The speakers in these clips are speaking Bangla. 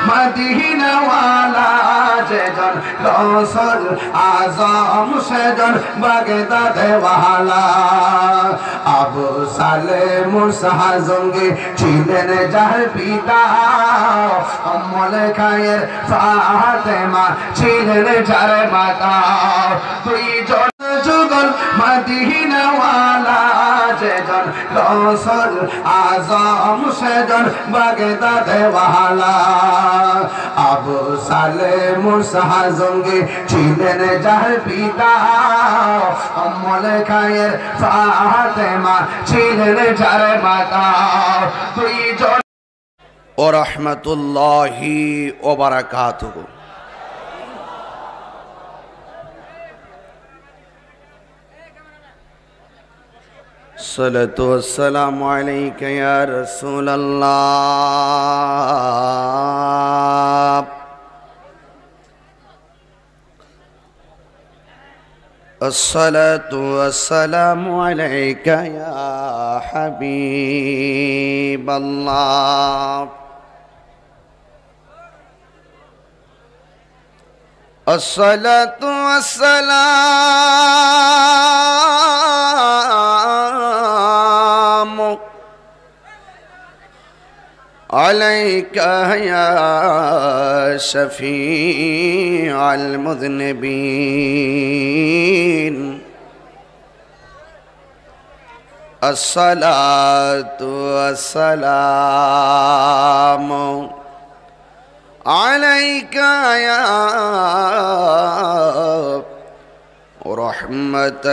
মদিনাওয়ালা যেজন গৌসুল আজম সেজন বাগদাদে ওয়ালা আবু সালেহ মুসা জঙ্গি ছিলেন যার পিতা উম্মুল খায়ের ফাতেমা ছিলেন যার মাতা দুইজন যুগল মদিনাওয়ালা যেজন গৌসুল আজম সেজন বাগদাদে ওয়ালা আবু সালেহ মুসা জঙ্গি ছিলেন যার পিতা উম্মুল খায়ের ফাতেমা ছিলেন যার মাতা দুইজন ও রাহমাতুল্লাহি ওয়া বারাকাতুহু الصلاة والسلام عليك يا رسول الله الصلاة والسلام عليك يا حبيب الله الصلاة والسلام عليك يا شفيع المذنبين الصلاة والسلام عليك يا رحمة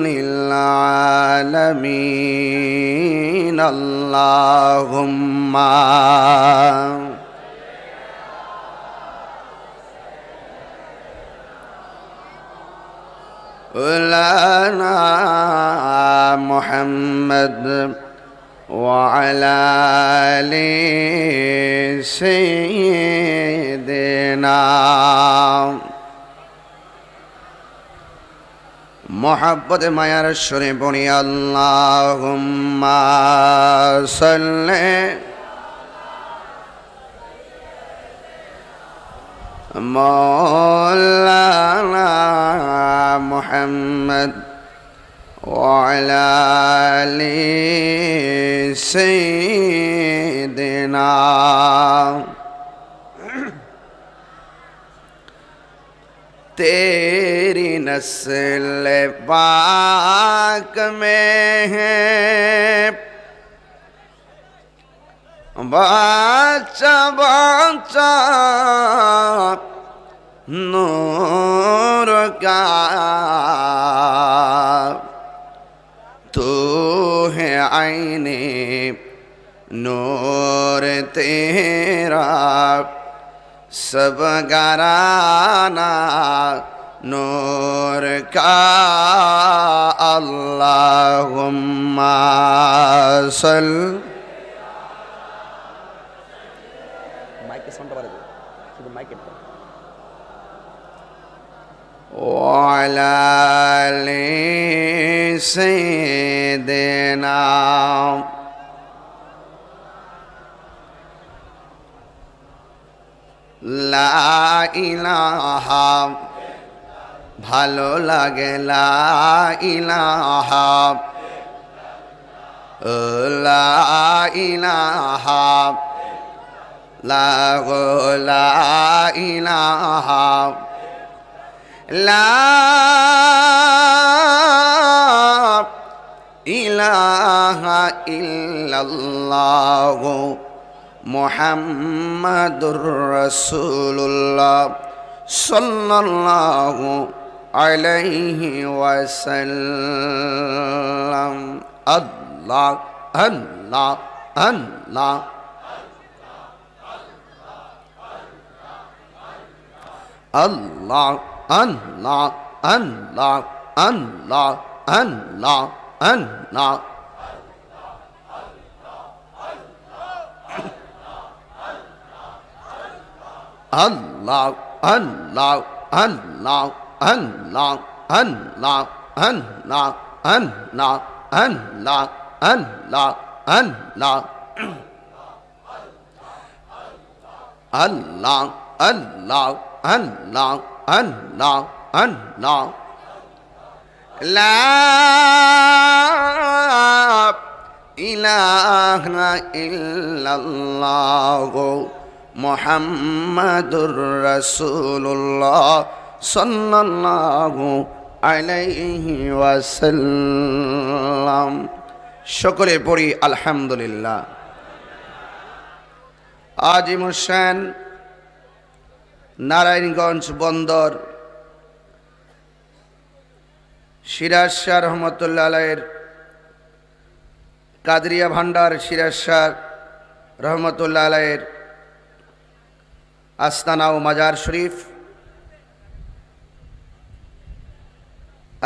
للعالمين اللهم مولانا محمد وعلى آل سيدنا محبت মায়ার সুরে বলি আল্লাহুম্মা সাল্লি مولانا محمد وعلى آل سيدنا तेरी नस्ल पाक में है बाचा बाचा नूर का तू है आईने नूर तेरा सब घराना नूर का अल्लाहुम्मा सल्ली माइक साउंडটা বাড়াই দাও শুধু মাইকে وعلى آل سيدنا লা ইলাহা ভালো লাগে লা ইলাহা লা ইলাহা লা ইলাহা লা ইলাহা ইল্লাল্লাহ মুহাম্মাদুর রাসূলুল্লাহ সাল্লাল্লাহু আলাইহি ওয়াসাল্লাম আল্লাহ আল্লাহ আল্লাহ আল্লাহ আল্লাহ আল্লাহ আল্লাহ আল্লাহ আল্লাহ Allah, Allah, Allah, Allah, Allah, Allah, Allah, Allah, Allah, Allah. আল্লাহ আল্লাহ আল্লাহ আল্লাহ আল্লাহ লা ইলাহা ইল্লাল্লাহ মুহাম্মাদুর রাসূলুল্লাহ সাল্লাল্লাহু আলাইহি ওয়াসাল্লাম। সকলে পড়ি আলহামদুলিল্লাহ। আজিমুসান নারায়ণগঞ্জ বন্দর সিরাজ শাহ রহমতুল্লাহ আলাইহির কাদরিয়া ভান্ডার সিরাজ শাহ রহমতুল্লাহ আলাইহির আস্তানা ও মাজার শরীফ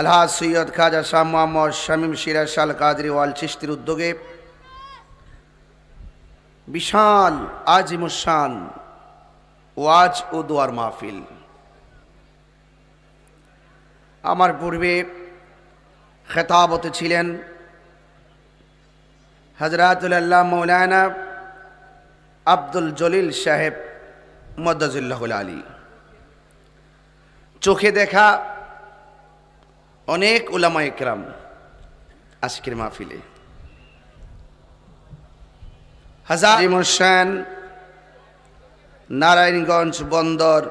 আলহাজ সৈয়দ খাজা শাহ মোহাম্মদ শামীম সিরাজ শাহ কাদরি ওয়াল চিশতির উদ্যোগে বিশাল আজিমুসান ওয়াজ ও দোয়ার মাহফিল। আমার পূর্বে খেতাবতে ছিলেন হযরতুল আল্লাহ মৌলানা আব্দুল জলিল সাহেব মদ্দাজিল্লাহুল আলী। চোখে দেখা অনেক উলামা ইকরাম আজকের মাহফিলে। আজিমুসান নারায়ণগঞ্জ বন্দর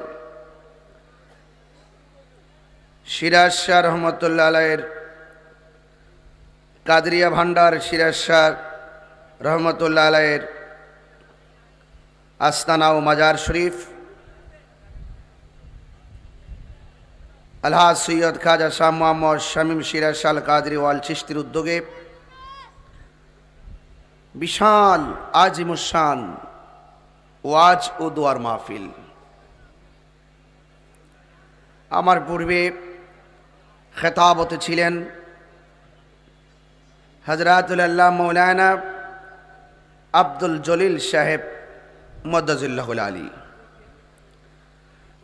সিরাজ শাহ রহমতুল্লাহ আলাইহির কাদরিয়া ভান্ডার সিরাজ শাহ রহমতুল্লাহ আলাইহির আস্তানা ও মাজার শরীফ আলহাজ সৈয়দ খাজা শাহ মোহাম্মদ শামীম সিরাজ শাহ কাদরি ওয়াল চিশতির উদ্যোগে বিশাল আজিমুসান ওয়াজ ও দোয়ার মাহফিল। আমার পূর্বে খেতাবতে ছিলেন হযরতুল আল্লাহ মৌলানা আব্দুল জলিল সাহেব মদ্দাজিল্লাহুল আলী।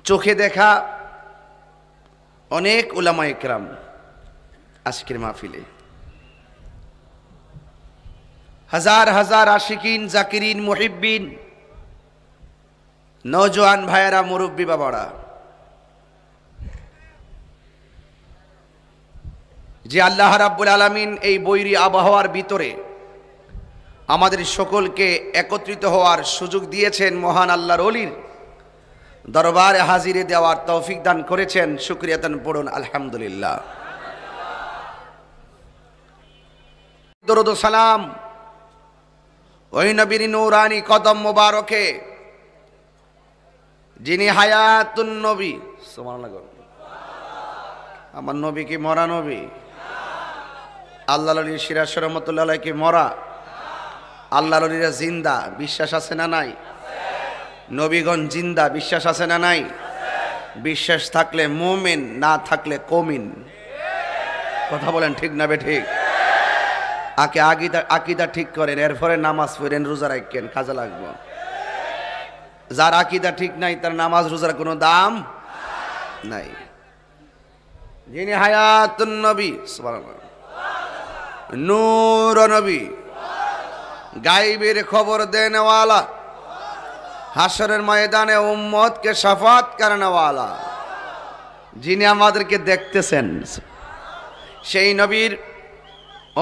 চোখে দেখা অনেক উলামা ইকরাম আজকের মাহফিলে। হাজার হাজার আশিকিন জাকিরিন মুহিব্বিন নওজোয়ান ভাইয়েরা মুরব্বী বাবারা, যে আল্লাহ রাব্বুল আলামিন এই বৈরী আবহাওয়ার ভিতরে আমাদের সকলকে একত্রিত হওয়ার সুযোগ দিয়েছেন, মহান আল্লাহর ওলির দরবারে হাজিরে দেওয়ার তৌফিক দান করেছেন। শুকরিয়াতান পড়ুন আলহামদুলিল্লাহ। দরুদ ও সালাম ওই নবীর নূরানি কদম মোবারকে যিনি হায়াতুন নবী। সুবহানাল্লাহ। আমার নবী কি মরা নবী? আল্লাহর ওলি সিরাজ শাহ রহমাতুল্লাহ আলাইহি কি মরা? আল্লাহর ওলিরা জিন্দা, বিশ্বাস আছে না নাই? নবীগণ জিন্দা, বিশ্বাস আছে না নাই? বিশ্বাস থাকলে মুমিন, না থাকলে কমিন। কথা বলেন ঠিক না বে ঠিক? আগে আকীদা ঠিক করেন, এরপরে নামাজ পড়েন, রোজা রাখেন, কাজে লাগবে। যার আকীদা ঠিক নাই তার নামাজ রোজার কোনো দাম নাই। যিনি হায়াতুন নবী, সুবহানাল্লাহ, নূর নবী, গায়বের খবর দেনেওয়ালা, হাসরের ময়দানে উম্মতকে শাফাত করনেওয়ালা, যিনি আমাদেরকে দেখতেছেন, সেই নবীর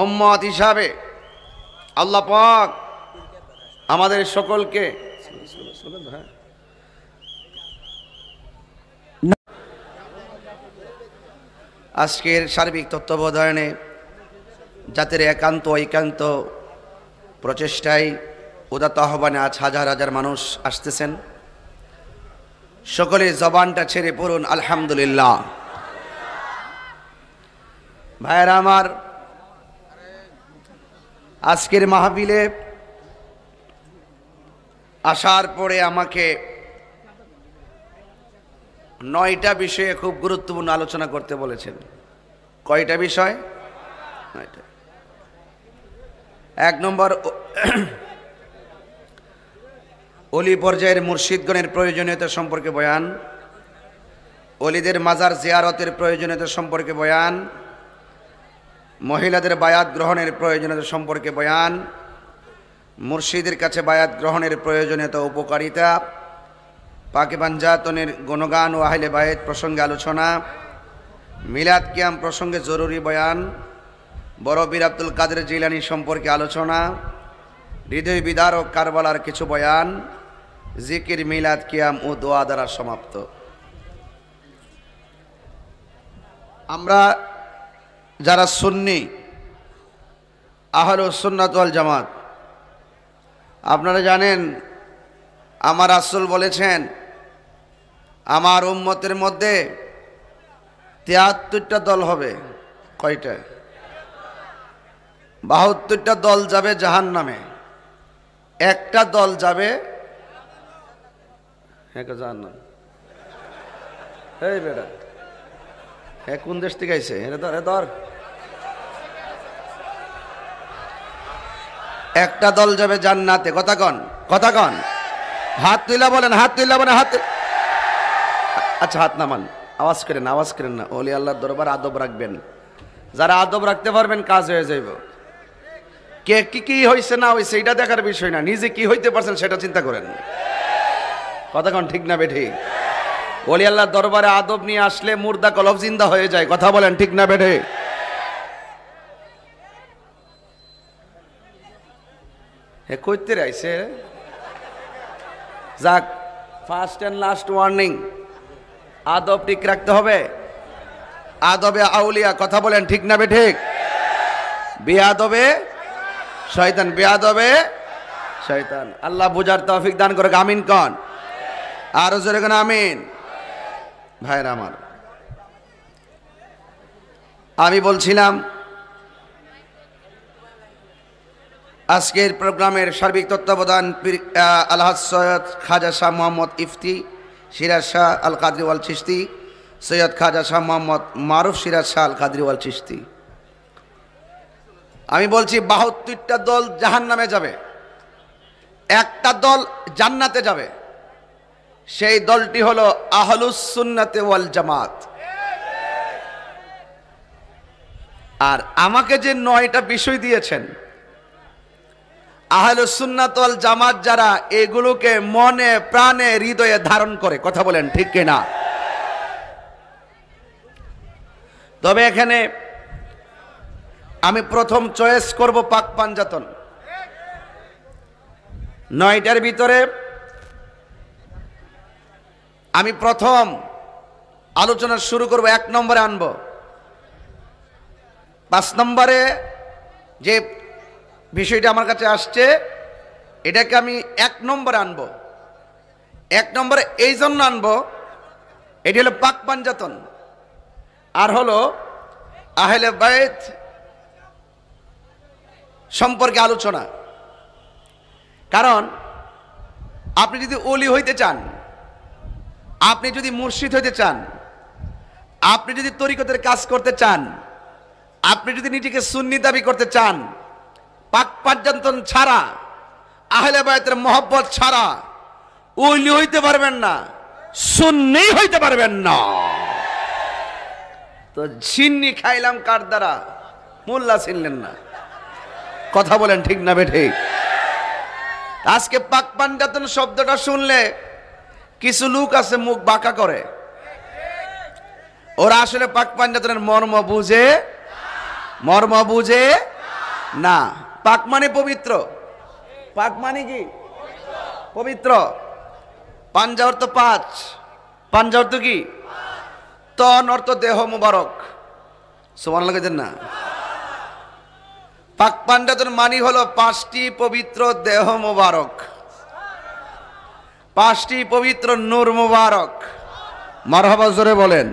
উম্মত হিসাবে আল্লাহ পাক আমাদের সকলকে আজকের সার্বিক তত্ত্বাবধানে জাতির একান্ত ঐকান্ত প্রচেষ্টায় উদাত্ত আহ্বানে আজ হাজার হাজার মানুষ আসতেছেন। সকলে জবানটা ছেড়ে পড়ুন আলহামদুলিল্লাহ। ভাইয়েরা আমার, আজকের মাহফিলে আসার পরে আমাকে 9টা বিষয়ে খুব গুরুত্বপূর্ণ আলোচনা করতে বলেছেন। কয়টা বিষয়? 9টা। 1 নম্বর, অলি পর্যায়ের মুর্শিদগণের প্রয়োজনীয়তা সম্পর্কে বয়ান, অলিদের মাজার জিয়ারতের প্রয়োজনীয়তা সম্পর্কে বয়ান, মহিলাদের বায়াত গ্রহণের প্রয়োজনীয়তা সম্পর্কে বয়ান, মুর্শিদের কাছে বায়াত গ্রহণের প্রয়োজনীয়তা উপকারিতা, পাকে পাঞ্জাতনের গুণগান ও আহলে বায়েত প্রসঙ্গে আলোচনা, মিলাদ কিয়াম প্রসঙ্গে জরুরি বয়ান, বড় বীর আব্দুল কাদের জিলানী সম্পর্কে আলোচনা, হৃদয় বিদারক কারবালার কিছু বয়ান, জিকির, মিলাদ কিয়াম ও দোয়া দ্বারা সমাপ্ত। আমরা যারা সুন্নি, আহলুস সুন্নাত ওয়াল জামাত, আপনারা জানেন আমার রাসূল বলেছেন আমার উম্মতের মধ্যে ৭৩টা দল হবে। কয়টা? ৭২টা দল যাবে জাহান্নামে, একটা দল যাবে জাহান্নাম। এই বেটা, হ্যাঁ কোন দেশ থেকে আইছে? ধর, একটা দল যাবে জান্নাতে। কথা কন, কথা কন, হাত তুইলা বলেন, হাত তুইলা বলেন, হাত। আচ্ছা হাত নামান, আওয়াজ করেন, আওয়াজ করেন না। ওলি আল্লাহর দরবার আদব রাখবেন, যারা আদব রাখতে পারবেন কাজ হয়ে যাইব। কে কি কি হয়েছে না হয়েছে এটা দেখার বিষয় না, নিজে কি হইতে পারছেন সেটা চিন্তা করেন। কথা কন, ঠিক না বেঠি? ওলি আল্লাহর দরবারে আদব নিয়ে আসলে মুর্দা কলব জিন্দা হয়ে যায়। কথা বলেন, ঠিক না বেঠি? হে কইতে রাইছে। যাক, ফার্স্ট এন্ড লাস্ট ওয়ার্নিং, আদব ঠিক রাখতে হবে। আদবে আউলিয়া। কথা বলেন, ঠিক না বেঠিক? বেয়াদবে শয়তান, বেয়াদবে শয়তান। আল্লাহ বুঝার তৌফিক দান করে। আমিন কন, আরো জোরে কোন আমিন। ভাইরা আমার, আমি বলছিলাম আজকের প্রোগ্রামের সার্বিক তত্ত্বাবধান আলহাজ সৈয়দ খাজা শাহ মোহাম্মদ ইফতি সিরাজ শাহ আল কাদরি ওয়াল চিশতি, সৈয়দ খাজা শাহ মোহাম্মদ মারুফ সিরাজ শাহ আল কাদরি ওয়াল চিশতি। আমি বলছি ৭২টা দল জাহান্নামে যাবে, একটা দল জান্নাতে যাবে। সেই দলটি হলো আহলুস সুন্নাতে ওয়াল জামাত। আর আমাকে যে 9টা বিষয় দিয়েছেন, আহলুস সুন্নাত ওয়াল জামাত যারা এগুলোকে মনে প্রাণে হৃদয়ে ধারণ করে। কথা বলেন, ঠিক কিনা? তবে এখানে আমি প্রথম চয়েস করব পাক পাঞ্জাতন। 9টার ভিতরে আমি প্রথম আলোচনা শুরু করব, 1 নম্বরে আনব। 5 নম্বরে যে বিষয়টা আমার কাছে আসছে এটাকে আমি 1 নম্বরে আনব। 1 নম্বরে এই জন্য আনব, এটি হলো পাক পাঞ্জাতন আর হলো আহলে বায়েত সম্পর্কে আলোচনা। কারণ আপনি যদি ওলি হইতে চান, আপনি যদি মুর্শিদ হইতে চান, আপনি যদি তরিকতের কাজ করতে চান, আপনি যদি নিজেকে সুন্নি দাবি করতে চান, পাক পাঞ্জাতন ছাড়া, আহলে বায়েতের মহব্বত ছাড়া ওলি হইতে পারবেন না, সুন্নি হইতে পারবেন না। তো ছিন্নি খাইলাম কার দ্বারা? মোল্লা ছিনলেন না। কথা বলেন, ঠিক না বেঠিক? আজকে পাক পাঞ্জাতন শব্দটা শুনলে কিছু লোক আছে মুখ বাঁকা করে, ওরা আসলে পাক পাঞ্জাতনের মর্ম বুঝে না। পাক মানে পবিত্র। পাক মানে কি? পবিত্র। পাঞ্জা অর্থ 5, পাঞ্জা অর্থ কি? তন অর্থ দেহ মুবারক। সুবহানাল্লাহ কইতেন না? পাক পাঞ্জাতন মানি হলো 5টি পবিত্র দেহ মুবারক, 5টি পবিত্র নূর মুবারক। মারহাবা জোরে বলেন।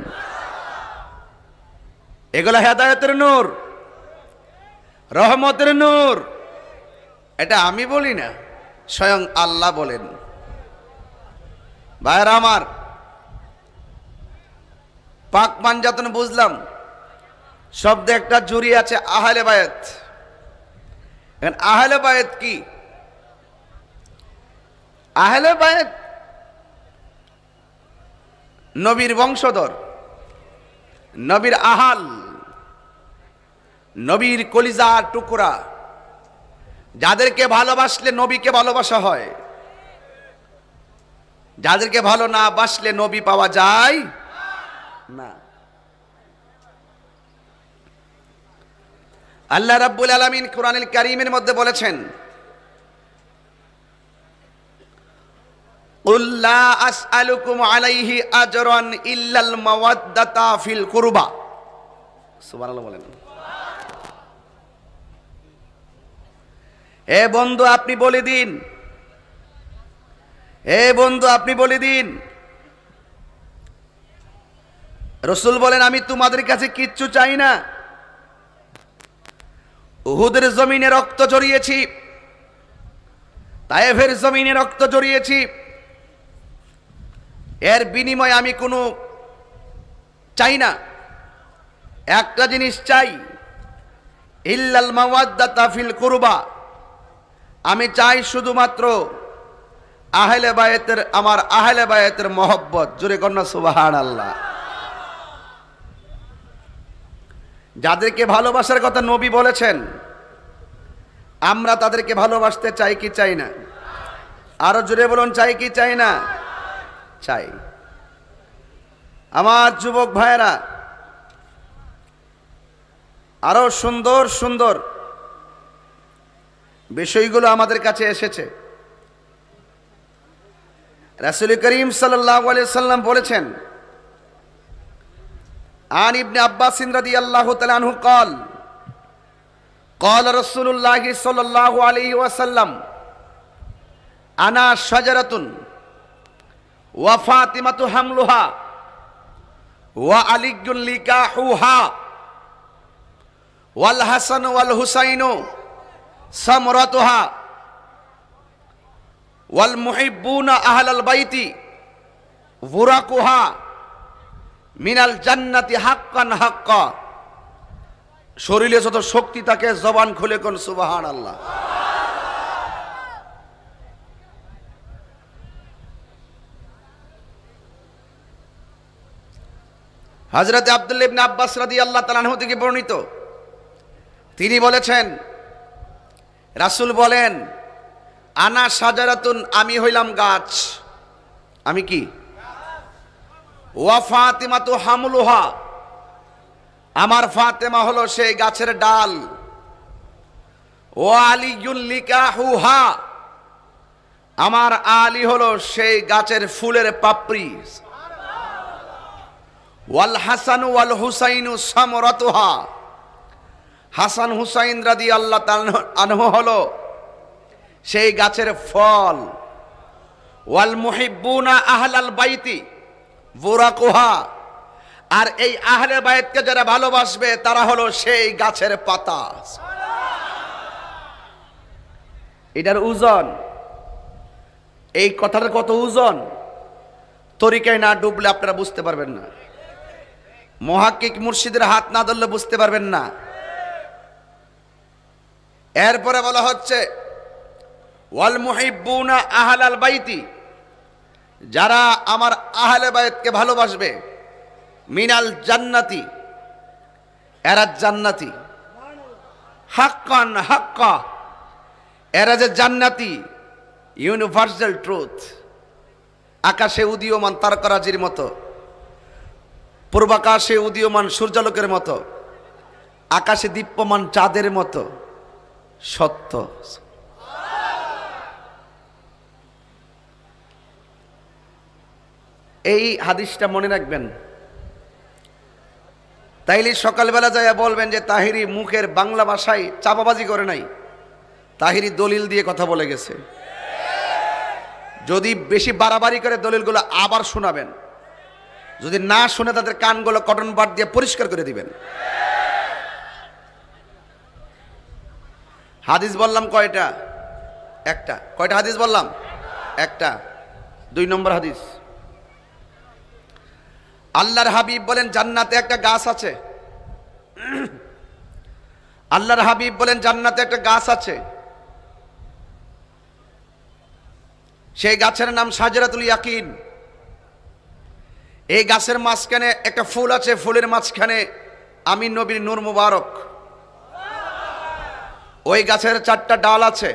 এগুলো হেদায়েতের নূর, রহমতের নূর। এটা আমি বলি না, স্বয়ং আল্লাহ বলেন। ভাইরা আমার, পাক পাঞ্জাতন বুঝলাম, শব্দে একটা জুড়ি আছে আহলে বায়েত। আহলে বায়েত কি? আহলে বায়েত নবীর বংশধর, নবীর আহাল, নবীর কলিজার টুকরা, যাদেরকে ভালোবাসলে নবীকে ভালোবাসা হয়, যাদেরকে ভালো না বাসলে নবী পাওয়া যায় না। আল্লাহ রাব্বুল আলামিন কোরআনুল কারীমের মধ্যে বলেছেন, কুল লা আসআলুকুম আলাইহি আজরান ইল্লাল মাওয়াদ্দাতা ফিল কুরবা। সুবহানাল্লাহ বলেন। হে বন্ধু আপনি বলে দিন, হে বন্ধু আপনি বলে দিন, রাসূল বলেন আমি তোমাদের কাছে কিচ্ছু চাই না। উহুদের জমিনে রক্ত ঝরিয়েছি, তায়েফের জমিনে রক্ত ঝরিয়েছি, এর বিনিময়ে আমি কোনো চাই না। একটা জিনিস চাই, ইল্লাল মাওয়াদ্দাতা ফিল কুরবা, আমি চাই শুধুমাত্র আহলে বায়াতের, আমার আহলে বায়াতের মহব্বত। জোরে কন্যা সুবহানাল্লাহ। যাদেরকে ভালোবাসার কথা নবী বলেছেন, আমরা তাদেরকে ভালোবাসতে চাই কি চাই না? আরো জোরে বলুন, চাই কি চাই না? চাই। আমার যুবক ভাইয়েরা, আরো সুন্দর সুন্দর বিষয়গুলো আমাদের কাছে এসেছে। রাসূল করিম সাল্লাল্লাহু আলাইহি সাল্লাম বলেছেন, আন ইবনে আব্বাস রাদিয়াল্লাহু তাআলা আনহু قال قال رسول الله صلى الله عليه وسلم انا شجره وفاطمه حملها وعلي لقاحها والحسن والحسين ثمرتها والمحبون اهل البيت ورقها মিনাল জান্নাতি হাক্কান হাক্কা। শরীরে যত শক্তি থাকে জবান খুলে কোন সুবহানাল্লাহ। হযরত আব্দুল্লাহ ইবনে আব্বাস রাদিয়াল্লাহু তাআলা আনহু থেকে বর্ণিত, তিনি বলেছেন, রাসূল বলেন, আনা শাজারাতুন, আমি হইলাম গাছ। আমি কি? ওয়া ফাতিমাতু হামলুহা, আমার ফাতেমা হলো সেই গাছের ডাল। ওয়া আলিয়ুল লিকাহুহা, আমার আলী হলো সেই গাছের ফুলের পাপড়ি। ওয়াল হাসান ওয়াল হুসাইনু সামরাতুহা, হাসান হুসাইন রাদিয়াল্লাহু তাআলা আনহু হলো সেই গাছের ফল। ওয়াল মুহিব্বুনা আহলাল বাইতি বুরাকুহা, আর এই আহলে বায়াতকে যারা ভালোবাসবে তারা হলো সেই গাছের পাতা। এটার ওজন, এই কথাটার কত ওজন, তরিকায় না ডুবলে আপনারা বুঝতে পারবেন না, মুহাক্কিক মুর্শিদের হাত না ধরলে বুঝতে পারবেন না। এরপরে বলা হচ্ছে ওয়াল মুহিব্বুনা আহলাল বাইতি, যারা আমার আহলে বায়াতকে ভালোবাসবে, মিনাল জান্নাতি, এরা জান্নাতি, হাক্কান হাক্কা, এরা যে জান্নাতি, ইউনিভার্সাল ট্রুথ। আকাশে উদীয়মান তারকারাজির মতো, পূর্বাকাশে উদীয়মান সূর্যালোকের মতো, আকাশে দীপ্যমান চাঁদের মতো সত্য। এই হাদিসটা মনে রাখবেন, তাইলে সকালবেলা যায় বলবেন যে তাহিরি মুখের বাংলা ভাষায় চাপাবাজি করে নাই, তাহিরি দলিল দিয়ে কথা বলে গেছে। যদি বেশি বাড়াবাড়ি করে দলিলগুলো আবার শোনাবেন, যদি না শুনে তাদের কানগুলো কটন বাড দিয়ে পরিষ্কার করে দিবেন। হাদিস বললাম কয়টা? একটা। কয়টা হাদিস বললাম? একটা। 2 নম্বর হাদিস, আল্লাহর হাবিব বলেন জান্নাতে একটা গাছ আছে। আল্লাহর হাবিব বলেন জান্নাতে একটা গাছ আছে, সেই গাছের নাম শাজারাতুল ইয়াকিন। এই গাছের মাঝখানে একটা ফুল আছে, ফুলের মাঝখানে আমি নবীর নূর মুবারক। ওই গাছের 4টা ডাল আছে,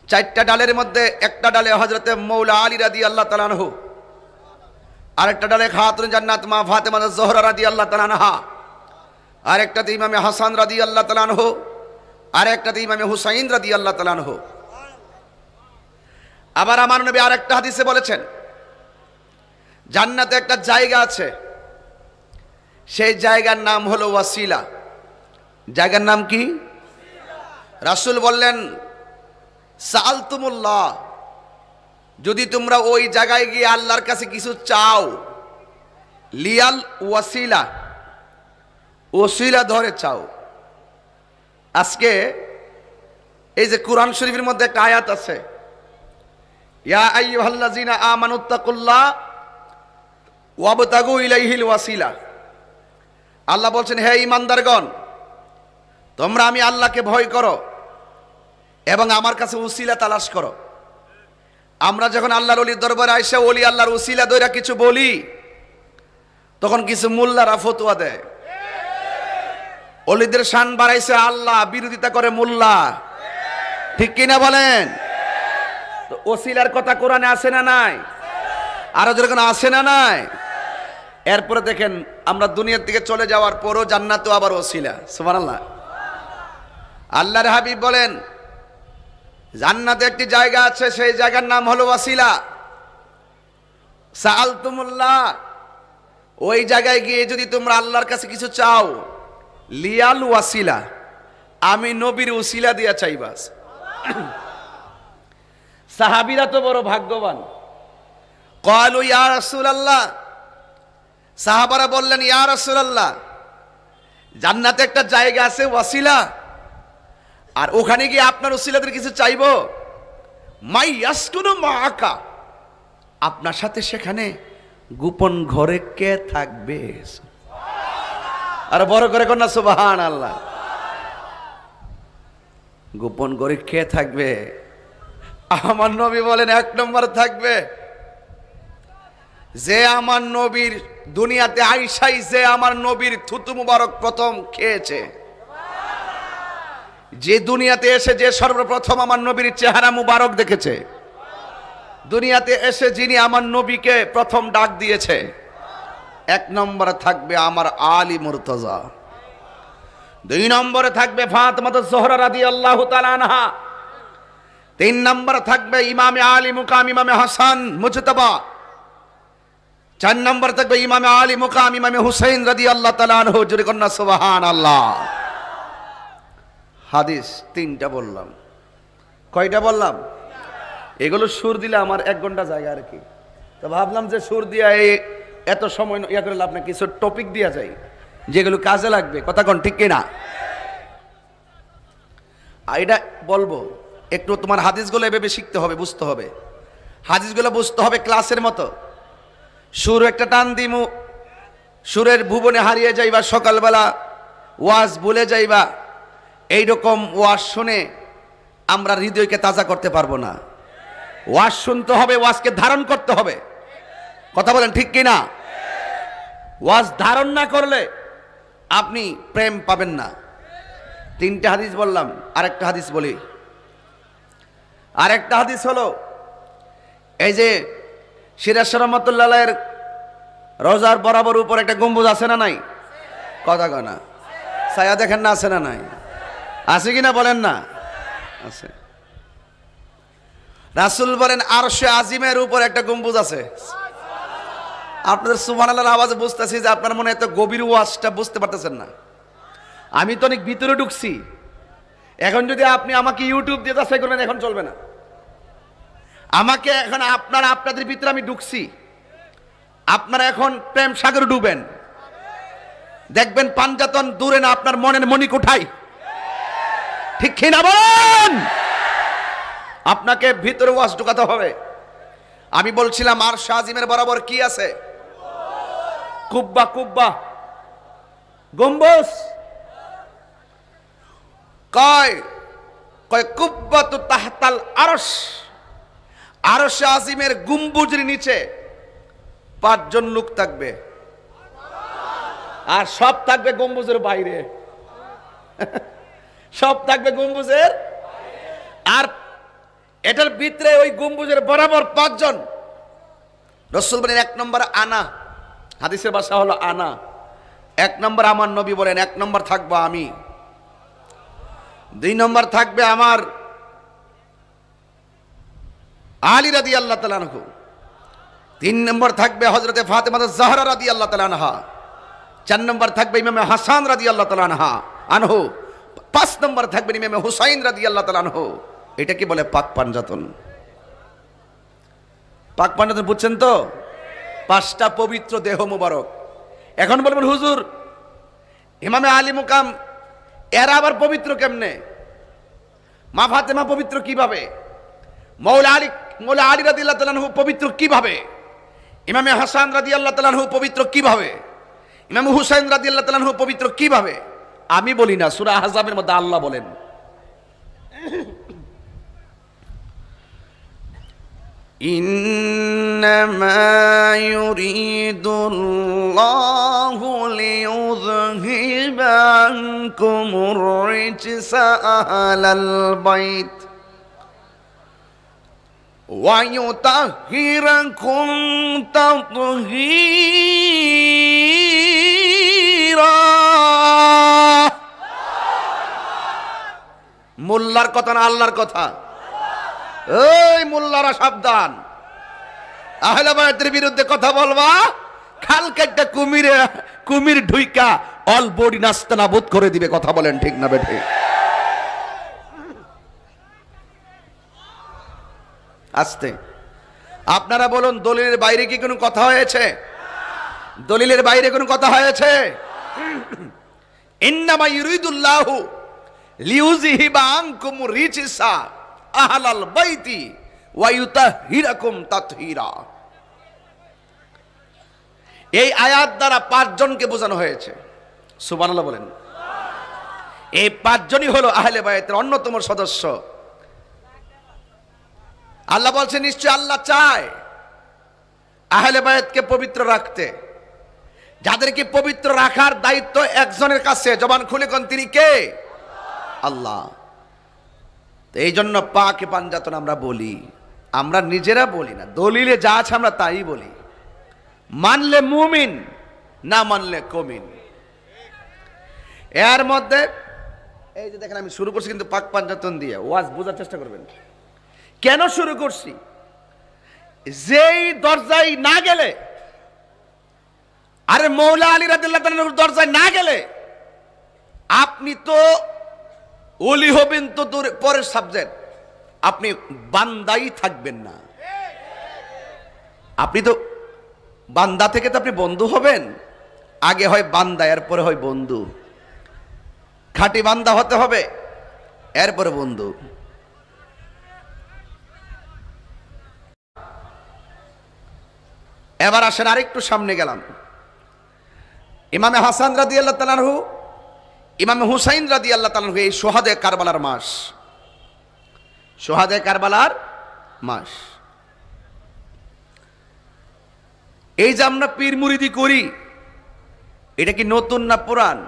চারটা ডালের মধ্যে একটা ডালে হযরতে মৌলা আলী রাদিয়াল্লাহু তাআলা আনহু, আরেকটা ডালে খাতুন জান্নাত মা ফাতেমা জোহরা রাদিয়াল্লাহু তাআলা আনহা, আরেকটাতে ইমামে হাসান রাদিয়াল্লাহু তাআলা আনহু, আরেকটাতে ইমামে হুসাইন রাদিয়াল্লাহু তাআলা আনহু। আবার আমার নবী আরেকটা হাদিসে বলেছেন, জান্নাতে একটা জায়গা আছে, সেই জায়গার নাম হলো ওয়াসিলা। জায়গার নাম কি? রাসূল বললেন, সাআলতুমুল্লাহ, যদি তোমরা ওই জায়গায় গিয়ে আল্লাহর কাছে কিছু চাও, লিয়াল ওয়াসিলা, ওসিলা ধরে চাও। আজকে এই যে কোরআন শরীফের মধ্যে একটা আয়াত আছে, ইয়া আইয়ুহাল্লাযীনা আমানুত্তাকুল্লাহ ওয়াবতাগু ইলাইহিল ওয়াসিলা। আল্লাহ বলছেন, হে ঈমানদারগণ, তোমরা আমি আল্লাহকে ভয় করো এবং আমার কাছে উসিলা তালাশ করো। আমরা যখন আল্লাহর ওলির দরবারে আইসা ওলি আল্লাহর উসিলা দইরা কিছু বলি, তখন কিছু মোল্লারা ফতোয়া দেয়, ওলিদের শান বাড়াইছে আল্লাহ, বিরোধিতা করে মোল্লা। ঠিক কিনা বলেন? তো ওসিলার কথা কোরআনে আছে না নাই? আরো যখন আছে না নাই? এরপরে দেখেন, আমরা দুনিয়ার দিকে চলে যাওয়ার পরও জান্নাতও আবার ওসিলা। সুবহানাল্লাহ। আল্লাহর হাবিব বলেন, জান্নাতে একটি জায়গা আছে, সেই জায়গার নাম হলো ওয়াসিলা। সাআলতুমুল্লাহ, ওই জায়গায় গিয়ে যদি তোমরা আল্লাহর কাছে কিছু চাও, লিয়াল ওয়াসিলা, আমি নবীর ওসিলা দিয়া চাইবাস। সাহাবীরা তো বড় ভাগ্যবান। ক্বালু ইয়া রাসূলুল্লাহ, সাহাবারা বললেন, ইয়া রাসূলুল্লাহ, জান্নাতে একটা জায়গা আছে ওয়াসিলা, আর ওখানে গিয়ে আপনার ওসিলাদের কিছু চাইবো? মাই ইয়াসকুনু মাআকা, আপনার সাথে সেখানে গোপন ঘরে কে থাকবে? আর বড় করে কন্যা সুবহানাল্লাহ। গোপন ঘরে কে থাকবে? আমার নবী বলেন, এক নম্বর থাকবে যে আমার নবীর দুনিয়াতে আইসাই যে আমার নবীর থুতু মুবারক প্রথম খেয়েছে, যে দুনিয়াতে এসে যে সর্বপ্রথম আমার নবীর চেহারা মুবারক দেখেছে, দুনিয়াতে এসে যিনি আমার নবীকে প্রথম ডাক দিয়েছে, এক নম্বরে থাকবে আমার আলী মুর্তজা। দুই নম্বরে থাকবে ফাতেমা জোহরা রাদিয়াল্লাহু তাআলা আনহা। তিন নম্বরে থাকবে ইমামে আলী মুকাম ইমামে হাসান মুজতবা। চার নম্বরে থাকবে ইমামে আলী মুকাম ইমামে হুসাইন রাদিয়াল্লাহু তাআলা আনহু। জোরে কন্যা সুবহানাল্লাহ। হাদিস তিনটা বললাম। কয়টা বললাম? এগুলো সুর দিলে আমার 1 ঘন্টা জায়গা আর কি। তো ভাবলাম যে সুর দিয়া এত সময় ইয়া করে লাভ না, কিছু টপিক দিয়া যায় যেগুলো কাজে লাগবে। কথা কোন ঠিক কিনা? এটা বলবো, একটু তোমার হাদিসগুলো এভাবে শিখতে হবে, বুঝতে হবে। হাদিসগুলো বুঝতে হবে ক্লাসের মতো। সুর একটা টান দিমু, সুরের ভুবনে হারিয়ে যাইবা, সকালবেলা ওয়াজ ভুলে যাইবা। এইরকম ওয়াজ শুনে আমরা হৃদয়কে তাজা করতে পারবো না। ওয়াজ শুনতে হবে, ওয়াজকে ধারণ করতে হবে। কথা বলেন ঠিক কিনা? ওয়াজ ধারণ না করলে আপনি প্রেম পাবেন না। তিনটা হাদিস বললাম, আরেকটা হাদিস বলি। আরেকটা হাদিস হলো, এই যে সিরাজ রহমাতুল্লাহ আলাইহির রোজার বরাবর উপর একটা গম্বুজ আছে না নাই? কথা কয় না। ছায়া দেখেন না, আছে না নাই? আছে কিনা বলেন না? আছে। রাসূল বলেন, আরশে আজিমের উপর একটা গম্বুজ আছে। আপনাদের সুবহানাল্লাহর আওয়াজে বুঝতেছি যে আপনার মনে এত গভীর ওয়াজটা বুঝতে পারতেছেন না। আমি তো অনেক ভিতরে ঢুকছি। এখন যদি আপনি আমাকে ইউটিউব দিয়ে যাচাই করবেন, এখন চলবে না। আমাকে এখন আপনাদের ভিতরে আমি ঢুকছি। আপনারা এখন প্রেম সাগরে ডুবেন, দেখবেন পাঞ্জাতন দূরে না, আপনার মনের মনি কোঠায়। ঠিক কিনা বলেন? আপনাকে ভিতরে ওয়াজ ঢুকাতে হবে। আমি বলছিলাম আরশ আজিমের বরাবর কি আছে? কুব্বা, কুব্বা, গম্বুজ। কয় কুব্বাতু তাহতাল আরশ। আরশ আজিমের গম্বুজের নিচে 5 জন লোক থাকবে, আর সব থাকবে গম্বুজের বাইরে। সব থাকবে গম্বুজের। আর এটার ভিতরে ওই গম্বুজের বরাবর 5 জন। রাসূল বলেন 1 নম্বর আনা, হাদিসের ভাষা হলো আনা। 1 নম্বর আমার নবী বলেন 1 নম্বর থাকবো আমি, 2 নম্বর থাকবে আমার আলী রাদিয়াল্লাহু তাআলা আনহু, 3 নম্বর থাকবে হযরতে ফাতেমা জাহরা রাদিয়াল্লাহু তাআলা আনহা, 4 নম্বর থাকবে ইমাম হাসান রাদিয়াল্লাহু তাআলা আনহু, 5 নম্বর থাকবে ইমাম হুসাইন রাদিয়াল্লাহু তাআলা আনহু। এটা কি বলে পাক পাঞ্জাতন? পাক পাঞ্জাতন বুঝছেন তো? 5টা পবিত্র দেহ মুবারক। এখন বলবেন হুজুর ইমামে আলী মুকাম এরা আবার পবিত্র কেমনে? মা ফাতেমা পবিত্র কিভাবে? মৌলা আলী রাদিয়াল্লাহু তাআলা আনহু পবিত্র কিভাবে? ইমামে হাসান রাদিয়াল্লাহু তাআলা আনহু পবিত্র কিভাবে? ইমাম হুসাইন রাদিয়াল্লাহু তাআলা আনহু পবিত্র কিভাবে? আমি বলি না, সূরা আহজাবের মধ্যে আল্লাহ বলেন ইন্নামা ইউরিদুল্লাহু লিইউযহিবা আনকুমুর রিজসা আহলাল বাইত ওয়া ইউতাহহিরাকুম তাতহীরা। মোল্লার কথা না আল্লাহর কথা? এই মোল্লারা সাবধান, আহলে বায়াতের বিরুদ্ধে কথা বলবা খালকে একটা কুমির ঢুইকা অল বডি নাস্তানাবুদ করে দিবে। কথা বলেন ঠিক না বেঠিক? আস্তে আপনারা বলুন, দলিলের বাইরে কি কোনো কথা হয়েছে? দলিলের বাইরে কোনো কথা হয়েছে? ইন্নামা ইউরিদুল্লাহু লিইউযহিবা আনকুম রিজসা আহলাল বাইতি ওয়া ইউতাহহিরাকুম তাতহীরা। এই আয়াত দ্বারা 5 জনকে বোঝানো হয়েছে। সুবহানাল্লাহ বলেন। এই 5 জনই হলো আহলে বায়াতের অন্যতম সদস্য। আল্লাহ বলছেন নিশ্চয় আল্লাহ চায় আহলে বায়াতকে পবিত্র রাখতে। যাদেরকে পবিত্র রাখার দায়িত্ব একজনের কাছে, জবান খুলে কোন তিনি কে? আল্লাহ। এই জন্য পাকে পাঞ্জাতন আমরা বলি, আমরা নিজেরা বলি না, দলিলে যা আছে আমরা তাই বলি। মানলে মুমিন, না মানলে কমিন। এর মধ্যে এই যে দেখেন আমি শুরু করছি কিন্তু পাক পাঞ্জাতন দিয়ে, ওয়াজ বোঝার চেষ্টা করবেন কেন শুরু করছি। যেই দরজায় না গেলে, আরে মৌলা আলী রাদিয়াল্লাহু তাআলা দরজায় না গেলে আপনি তো ওলি হবেন তো পরের সাবজেক্ট, আপনি বান্দাই থাকবেন না। আপনি তো বান্দা থেকে তো আপনি বন্ধু হবেন, আগে হয় বান্দা এরপরে হয় বন্ধু। খাঁটি বান্দা হতে হবে এরপরে বন্ধু। এবার আসেন আরেকটু সামনে গেলাম। ইমামে হাসান রাদিয়াল্লাহু তাআলা আনহু, ইমাম হুসাইন রাদিয়াল্লাহু তাআলা আনহু এই শোহাদে কারবালার মাস, শোহাদে কারবালার মাস। এই যে আমরা পীর মুরিদি করি, এটা কি নতুন না পুরান?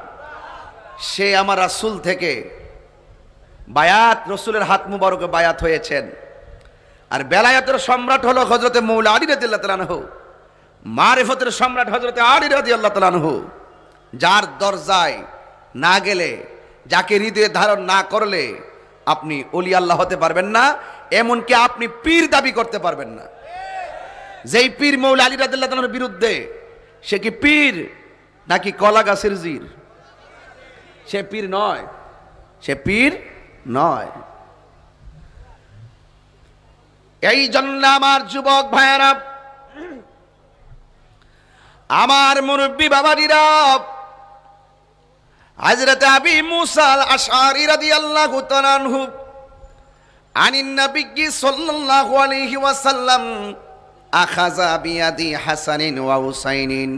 সে আমার রাসূল থেকে বায়াত, রাসূলের হাত মুবারকে বায়াত হয়েছেন। আর বেলায়াতের সম্রাট হলো হযরতে মৌলা আলী রাদিয়াল্লাহু তাআলা আনহু, মারিফতের সম্রাট হযরতে আলী রাদিয়াল্লাহু তাআলা আনহু। যার দরজায় না গেলে, যাকে হৃদয়ে ধারণ না করলে আপনি ওলি আল্লাহ হতে পারবেন না, এমনকি আপনি পীর দাবি করতে পারবেন না। যেই পীর মৌলা আলী রাদিয়াল্লাহু তাআলার বিরুদ্ধে, সে কি পীর নাকি কলা গাছের জির? সে পীর নয়, সে পীর নয়। এই জন্য আমার যুবক ভাইয়েরা, আমার মুরব্বী বাবাজিরা, হযরত আবী মুসা আল আশআরী রাদিয়াল্লাহু তাআলা আনহু আনিন নবী সাল্লাল্লাহু আলাইহি ওয়াসাল্লাম আখাযা বিয়াদি হাসানিন ওয়া হুসাইনিন।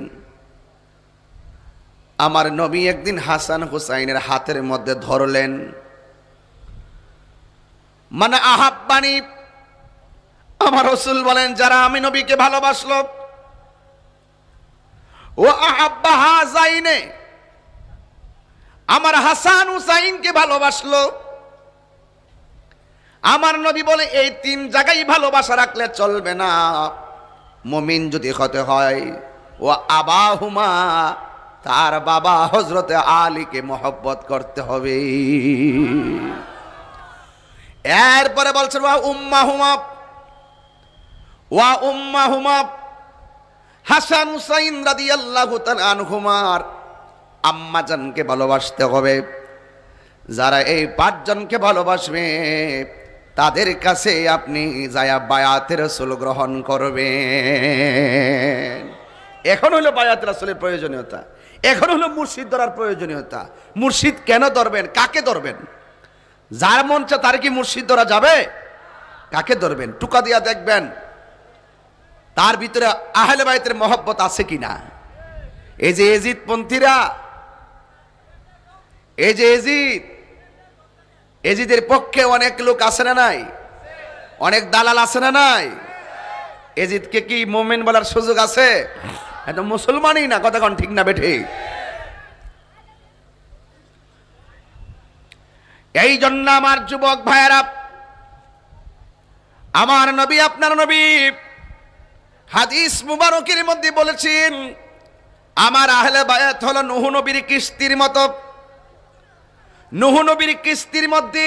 আমার নবী একদিন হাসান হুসাইনের হাতের মধ্যে ধরলেন। মানে আহাব্বানি, আমার রাসূল বলেন যারা আমি নবীকে ভালোবাসলো, ও আহাব্বা হাযাইনে, আমার হাসান হুসাইনকে ভালোবাসলো, আমার নবী বলে এই তিন জায়গায় ভালোবাসা রাখলে চলবে না। মুমিন যদি হতে হয় ও আবাহুমা, তার বাবা হযরতে আলীকে মহব্বত করতে হবে। এরপরে বলছেন ওয়া উম্মাহুমা হাসান হুসাইন রাদিয়াল্লাহু তাআলা আনহুমার আম্মা জানকে ভালোবাসতে হবে। যারা এই পাঁচজনকে ভালোবাসবে তাদের কাছে আপনি যায়া বায়াতে রাসূল গ্রহণ করবেন। এখন হলো বায়াতে রাসূলের প্রয়োজনীয়তা, এখন হলো মুর্শিদ ধরার প্রয়োজনীয়তা। মুর্শিদ কেন ধরবেন, কাকে ধরবেন? যার মন চায় তার কি মুর্শিদ ধরা যাবে? কাকে ধরবেন? টুকা দিয়া দেখবেন তার ভিতরে আহলে বাইতের মহব্বত আছে কিনা। এই যে এজিদ পন্থীরা, এই যে এজিদের পক্ষে অনেক লোক আছে না নাই? অনেক দালাল আছে না নাই? এজিদকে কি মুমিন বলার সুযোগ আছে? এটা মুসলমানই না, কথা কোন ঠিক না বেঠে? এই জন্য আমার যুবক ভাইয়েরা, আমার নবী আপনার নবী হাদিস মুবারকের মধ্যে বলেছেন আমার আহলে বায়াত হলো নূহ নবীর কিস্তির মতো। নূহ নবীর কিস্তির মধ্যে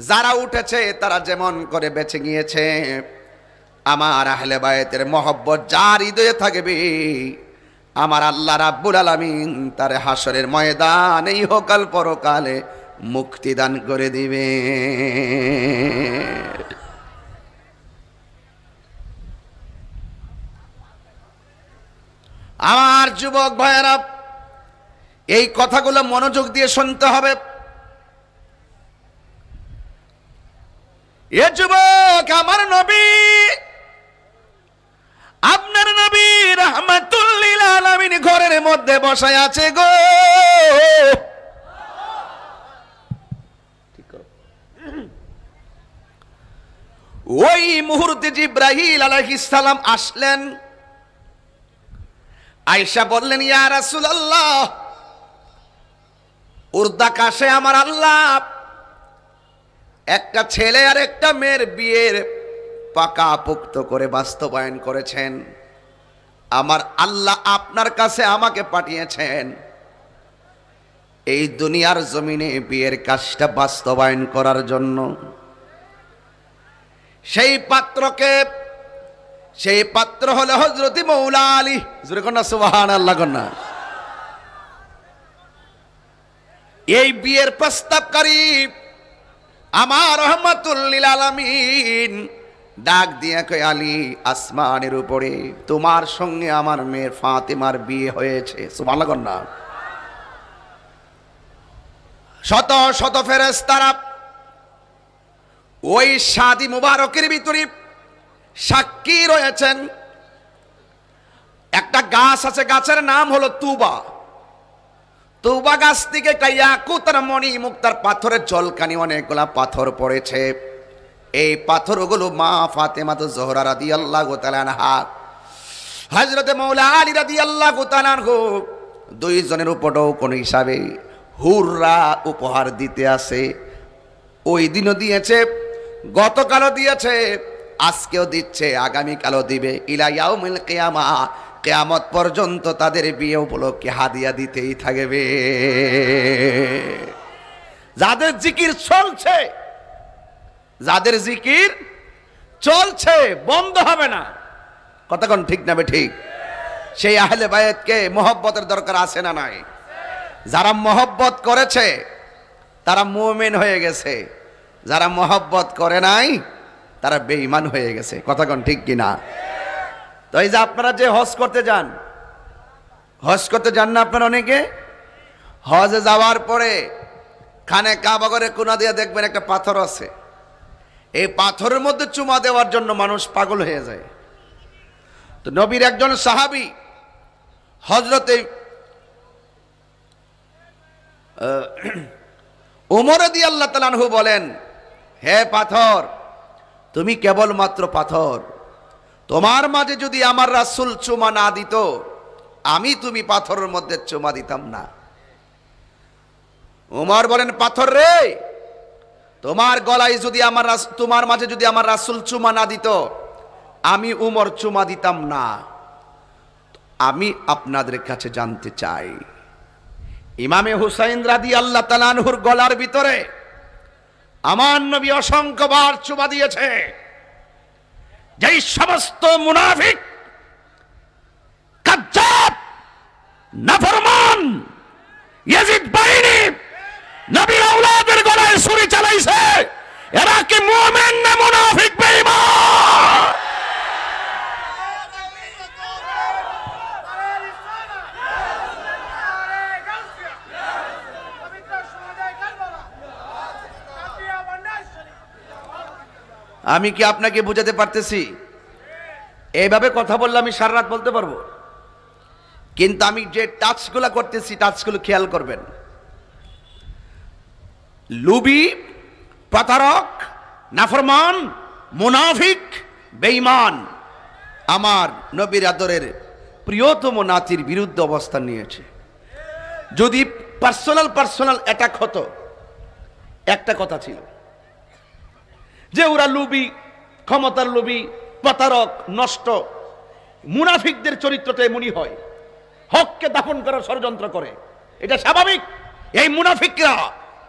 যারা উঠেছে তারা যেমন করে বেঁচে গিয়েছে, আমার আহলে বায়াতের মহব্বত যার হৃদয়ে থাকবে আমার আল্লাহ রাব্বুল আলামিন তার হাসরের ময়দানে ইহকাল পরকালে মুক্তি দান করে দিবে। আমার যুবক ভাইয়েরা, এই কথাগুলো মনোযোগ দিয়ে শুনতে হবে। এ যুবক, আমার নবী আপনার নবী রাহমাতুল লিল আলামিন ঘরের মধ্যে বসায় আছে গো। ওই মুহূর্তে জিবরাইল আলাইহিস সালাম আসলেন। আয়েশা বললেন ইয়া রাসূলুল্লাহ, উর্দাকাশে আমার আল্লাহ একটা ছেলে আর একটা মেয়ের বিয়ের পাকাপোক্ত করে বাস্তবায়ন করেছেন। আমার আল্লাহ আপনার কাছে আমাকে পাঠিয়েছেন এই দুনিয়ার জমিনে বিয়ের কাজটা বাস্তবায়ন করার জন্য। সেই পাত্র হলো হযরত মৌলা আলী। জোরে কন্যা সুবহানাল্লাহ কন্যা। এই বিয়ের প্রস্তাবকারী আমার রাহমাতুল লিল আলামিন ডাক দিয়া কয় আলী, আসমানের উপরে তোমার সঙ্গে আমার মেয়ের ফাতেমার বিয়ে হয়েছে। সুবহানাল্লাহ কন্যা। শত শত ফেরেশতারা ওই শাদী মুবারকের ভিতরে সাক্ষী রয়েছেন। একটা গাছ আছে, গাছের নাম হলো তুবা। তুবা গাছ থেকে একটা ইয়াকুতের মণি মুক্তার পাথরের জলকানি অনেকগুলা পাথর পড়েছে। এই পাথরগুলো মা ফাতেমা জোহরা রাদিয়াল্লাহু তাআলা আনহা, হযরত মাওলা আলী রাদিয়াল্লাহু তাআলা আনহু দুইজনের উপঢৌকন হিসাবে হুররা উপহার দিতে আসে। ওই দিনও দিয়েছে, গতকালও দিয়েছে, আজকেও দিচ্ছে, আগামীকালও দিবে। ইলা ইয়াউমিল কিয়ামা, কিয়ামত পর্যন্ত তাদের বিয়ে উপলক্ষে হাদিয়া দিতেই থাকবে। যাদের জিকির চলছে, যাদের জিকির চলছে, বন্ধ হবে না, কতক্ষণ ঠিক না ঠিক? সেই আহলে বায়াতকে মহব্বতের দরকার আছে না নাই? যারা মহব্বত করেছে তারা মুমিন হয়ে গেছে, যারা মহব্বত করে নাই তারা বেঈমান হয়ে গেছে, কতক্ষণ ঠিক কিনা? তো এই যে আপনারা যে হজ করতে যান না আপনারা অনেকে? হজে যাওয়ার পরে খানে কাবা করে কোনা দিয়ে দেখবেন একটা পাথর আছে। এই পাথরের মধ্যে চুমা দেওয়ার জন্য মানুষ পাগল হয়ে যায়। তো নবীর একজন সাহাবী হযরতে ওমর রাদিয়াল্লাহু তাআলা আনহু বলেন, হে পাথর, তুমি কেবলমাত্র পাথর, তোমার মাঝে যদি আমার রাসূল চুমা না দিত আমি তুমি পাথরের মধ্যে চুমা দিতাম না। ওমর বলেন, পাথর রে, তোমার গলায় যদি তোমার মাঝে যদি আমার রাসূল চুমা না দিত, আমি উমর চুমা দিতাম না। আমি আপনাদের কাছে জানতে চাই, ইমামে হুসাইন রাদিয়াল্লাহু তাআলা আনহুর গলার ভিতরে আমার নবী অসংখ্যবার চুমা দিয়েছে। যেই সমস্ত মুনাফিক, কাজ্জাব, নাফরমান ইয়াজিদ বাহিনী নবীর আওলাদের গলায় ছুরি চালাইছে, এরা কি মুমিন না মুনাফিক বেঈমান? আমি কি আপনাকে বুঝাতে পারতেছি? এইভাবে কথা বললে আমি সারা রাত বলতে পারবো, কিন্তু আমি যে টাচগুলো করতেছি টাচগুলো খেয়াল করবেন। লুবি, প্রতারক, নাফরমান, মুনাফিক, বেঈমান আমার নবীর আদরের প্রিয়তম নাতির বিরুদ্ধে অবস্থান নিয়েছে। যদি পার্সোনাল অ্যাটাক হতো, একটা কথা ছিল যে ওরা লুবি, ক্ষমতার লুবি, প্রতারক, নষ্ট। মুনাফিকদের চরিত্রটা এমনই হয়, হককে দাফন করার ষড়যন্ত্র করে, এটা স্বাভাবিক। এই মুনাফিকরা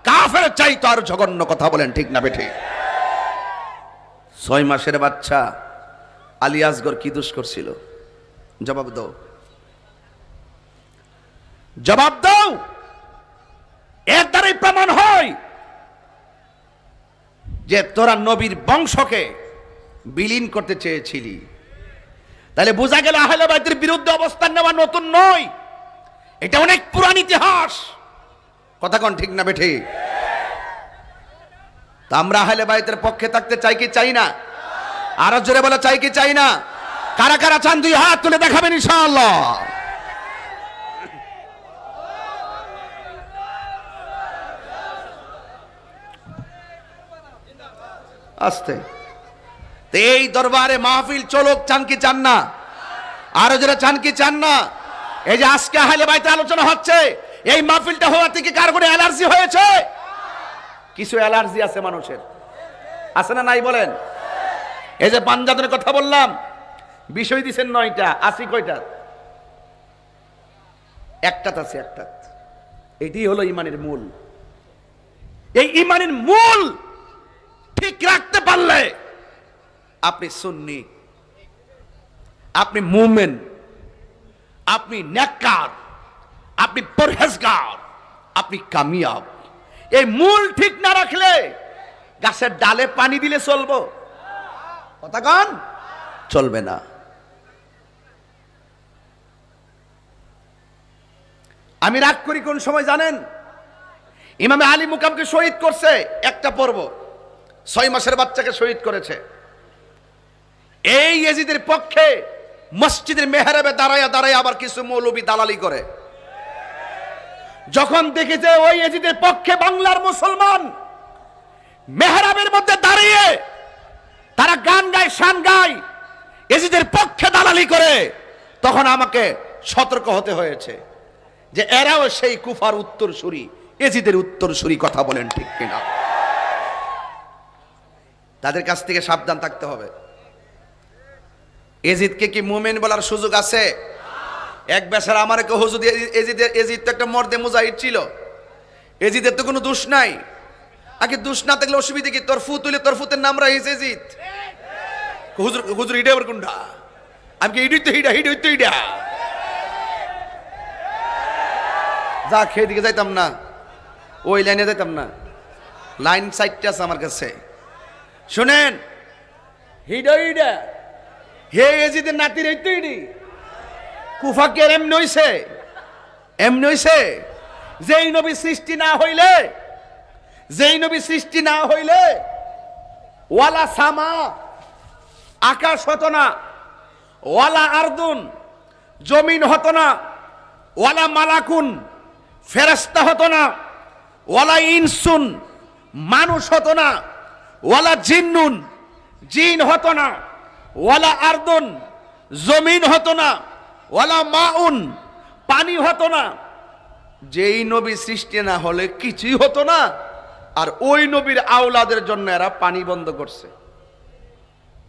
কাফের চাইতো আর জঘন্য, কথা বলেন ঠিক না বেঠিক? 6 মাসের বাচ্চা আলী আসগর কি দোষ করছিল? জবাব দাও, জবাব দাও। এর দ্বারাই প্রমাণ হয় যে তোরা নবীর বংশকে বিলীন করতে চেয়েছিলি। তাহলে বোঝা গেল আহলে বাইতের বিরুদ্ধে অবস্থান নেওয়া নতুন নয়, এটা অনেক পুরান ইতিহাস। কথা কোন ঠিক না বেঠি? তা আমরা আহলে বাইতের পক্ষে থাকতে চাই কি চাই না? আরো জোরে বলে চাই কি চাই না? কারা কারা চান 2 হাত তুলে দেখাবেন ইনশাআল্লাহ। আস্তে এই দরবারে মাহফিল চলুক, চান কি চান না? আরো যারা চান কি চান না? এই যে আজকে আহলে বাইতের আলোচনা হচ্ছে, এই মাহফিলটা হওয়া থেকে কার কোনো অ্যালার্জি হয়েছে? কিছু অ্যালার্জি আছে মানুষের, আছে না নাই বলেন? এই যে পাঞ্জাবের কথা বললাম, বিষয় দিচ্ছেন 9টা, আসি কয়টা? একটাত আছে, একটাত। এটি হলো ইমানের মূল। এই ইমানের মূল ঠিক রাখতে পারলে আপনি সুন্নি, আপনি মুমিন, আপনি নেককার, আপনি পরহেজগার, আপনি কামিয়াব। এই মূল ঠিক না রাখলে গাছের ডালে পানি দিলে চলবো? কথা কন, চলবে না। আমি রাগ করি কোন সময় জানেন? ইমামে আলী মুকামকে শহীদ করছে, একটা পর্ব 6 মাসের বাচ্চাকে শহীদ করেছে। এই ইয়াজিদের পক্ষে মসজিদের মেহরাবে দাঁড়ায় আবার কিছু মৌলবী দালালি করে। যখন দেখেছে ওই ইয়াজিদের পক্ষে বাংলার মুসলমান মেহরাবের মধ্যে দাঁড়িয়ে তারা গান গায়, শান গায়, ইয়াজিদের পক্ষে দালালি করে, তখন আমাকে সতর্ক হতে হয়েছে যে এরাও সেই কুফার উত্তরসূরি, ইয়াজিদের উত্তরসূরি। কথা বলেন ঠিক কিনা? তাদের কাছ থেকে সাবধান থাকতে হবে। এজিদকে কি মুমিন বলার সুযোগ আছে? এক বেচারা আমার কে হুজুর, এজিদ তো একটা মর্দে মুজাহিদ ছিল, এজিদের তো কোনো দোষ নাই। আগে দোষ না থাকলে অসুবিধা কি? তোর ফুত হইলে তোর ফুতের নাম রাখিস এজিদ। হুজুর হুজুর হিডা আবার কোনটা? আমি কি হিডই তো হিডা, হিড হইতো হিডা। যা খেয়ে দিকে যাইতাম না, ওই লাইনে যাইতাম না। লাইন 4টা আছে আমার কাছে। শুনেন, হিডা হিডা হে এজিদের নাতির হইতো হিডি। কুফাকে এমনি হইছে, এমনি হইছে। যেই নবী সৃষ্টি না হইলে, যেই নবী সৃষ্টি না হইলে ওয়ালা সামা, আকাশ হতো না, ওয়ালা আরদুন, জমিন হতো না, ওয়ালা মালাকুন, ফেরেশতা হতো না, ওয়ালা ইনসুন, মানুষ হতো না, ওয়ালা জিন্নুন, জিন হতো না, ওয়ালা আরদুন, জমিন হতো না, ওয়ালা মাউন, পানি হতো না। যেই নবী সৃষ্টি না হলে কিছুই হতো না, আর ওই নবীর আওলাদের জন্য এরা পানি বন্ধ করছে।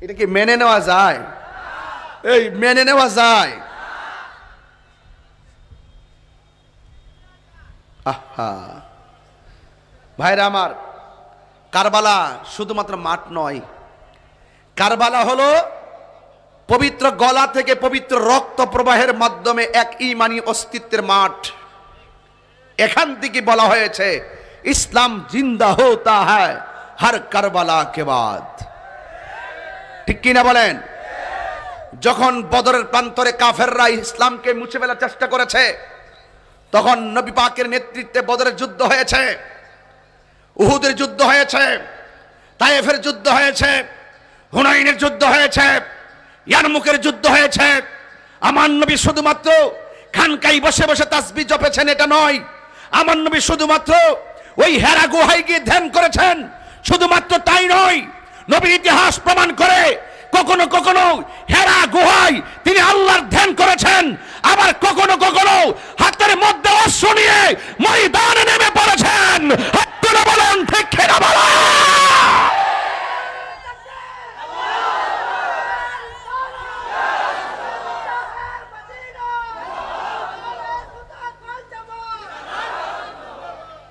এটা কি মেনে নেওয়া যায়? এই মেনে নেওয়া যায়? আহা ভাইরা আমার, কারবালা শুধুমাত্র মাঠ নয়, কারবালা হলো পবিত্র গলা থেকে পবিত্র রক্ত প্রবাহের মাধ্যমে এক ঈমানি অস্তিত্বের মাঠ। এখান থেকে বলা হয়েছে ইসলাম জিন্দা হোতা হ্যায় হর কারবালা কে বাদ। ঠিক কিনা বলেন? যখন বদরের প্রান্তরে কাফেররা ইসলামকে মুছে ফেলার চেষ্টা করেছে, তখন নবী পাকের নেতৃত্বে বদরের যুদ্ধ হয়েছে, উহুদের যুদ্ধ হয়েছে, তায়েফের যুদ্ধ হয়েছে, হুনাইনের যুদ্ধ হয়েছে, ইয়ারমুকের যুদ্ধ হয়েছে। আমার নবী শুধুমাত্র খানকায় বসে বসে তাসবিহ জপেছেন এটা নয়, আমার নবী শুধুমাত্র ওই হেরা গুহায় গিয়ে ধ্যান করেছেন শুধুমাত্র তাই নয়, নবীর ইতিহাস প্রমাণ করে কখনো কখনো হেরা গুহায় তিনি আল্লাহর ধ্যান করেছেন, আবার কখনো কখনো হাতের মধ্যে অশ্ব নিয়ে ময়দানে নেমে পড়েছেন।